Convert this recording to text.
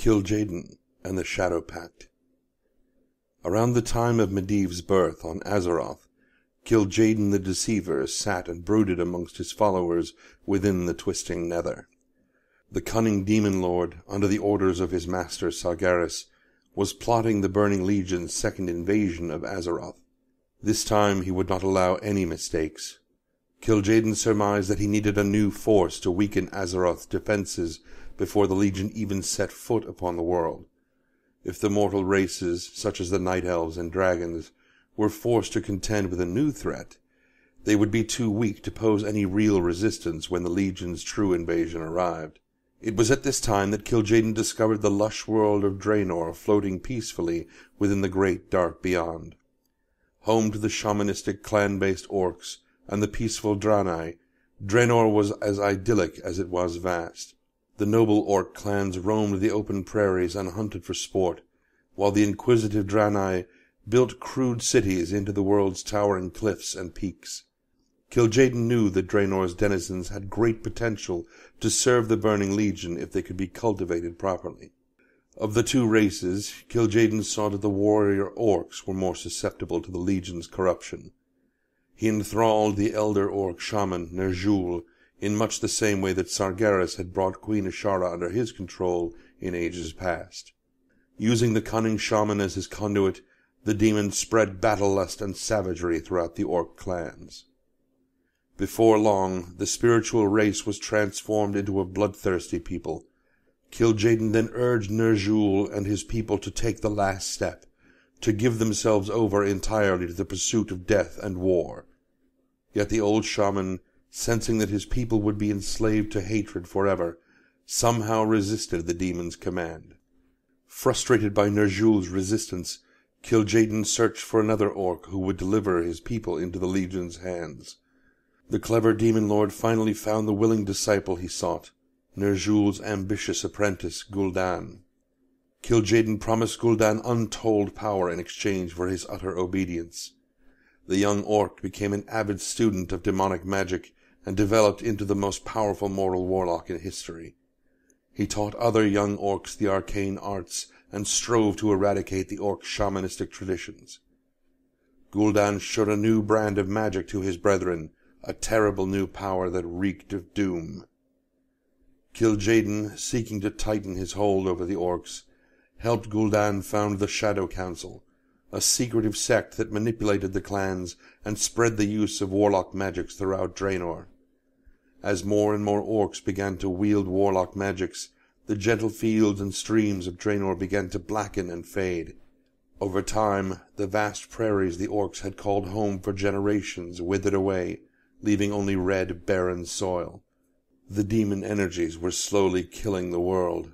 Kil'Jaden and the Shadow Pact. Around the time of Medivh's birth on Azeroth, Kil'Jaden the Deceiver sat and brooded amongst his followers within the twisting nether. The cunning demon lord, under the orders of his master Sargeras, was plotting the Burning Legion's second invasion of Azeroth. This time he would not allow any mistakes. Kil'Jaden surmised that he needed a new force to weaken Azeroth's defenses before the Legion even set foot upon the world. If the mortal races, such as the Night Elves and Dragons, were forced to contend with a new threat, they would be too weak to pose any real resistance when the Legion's true invasion arrived. It was at this time that Kil'Jaden discovered the lush world of Draenor floating peacefully within the great dark beyond. Home to the shamanistic clan-based orcs and the peaceful Draenei, Draenor was as idyllic as it was vast. The noble orc clans roamed the open prairies and hunted for sport, while the inquisitive Draenei built crude cities into the world's towering cliffs and peaks. Kil'Jaden knew that Draenor's denizens had great potential to serve the Burning Legion if they could be cultivated properly. Of the two races, Kil'Jaden saw that the warrior orcs were more susceptible to the Legion's corruption. He enthralled the elder orc shaman Ner'zhul in much the same way that Sargeras had brought Queen Ashara under his control in ages past. Using the cunning shaman as his conduit, the demon spread battle-lust and savagery throughout the orc clans. Before long, the spiritual race was transformed into a bloodthirsty people. Kil'Jaden then urged Ner'zhul and his people to take the last step, to give themselves over entirely to the pursuit of death and war. Yet the old shaman, sensing that his people would be enslaved to hatred forever, somehow resisted the demon's command. Frustrated by Ner'zhul's resistance, Kil'Jaden searched for another orc who would deliver his people into the Legion's hands. The clever demon lord finally found the willing disciple he sought, Ner'zhul's ambitious apprentice Gul'dan. Kil'Jaden promised Gul'dan untold power in exchange for his utter obedience. The young orc became an avid student of demonic magic and developed into the most powerful mortal warlock in history. He taught other young orcs the arcane arts and strove to eradicate the orc shamanistic traditions. Gul'dan showed a new brand of magic to his brethren, a terrible new power that reeked of doom. Kil'Jaden, seeking to tighten his hold over the orcs, helped Gul'dan found the Shadow Council, a secretive sect that manipulated the clans and spread the use of warlock magics throughout Draenor. As more and more orcs began to wield warlock magics, the gentle fields and streams of Draenor began to blacken and fade. Over time, the vast prairies the orcs had called home for generations withered away, leaving only red, barren soil. The demon energies were slowly killing the world.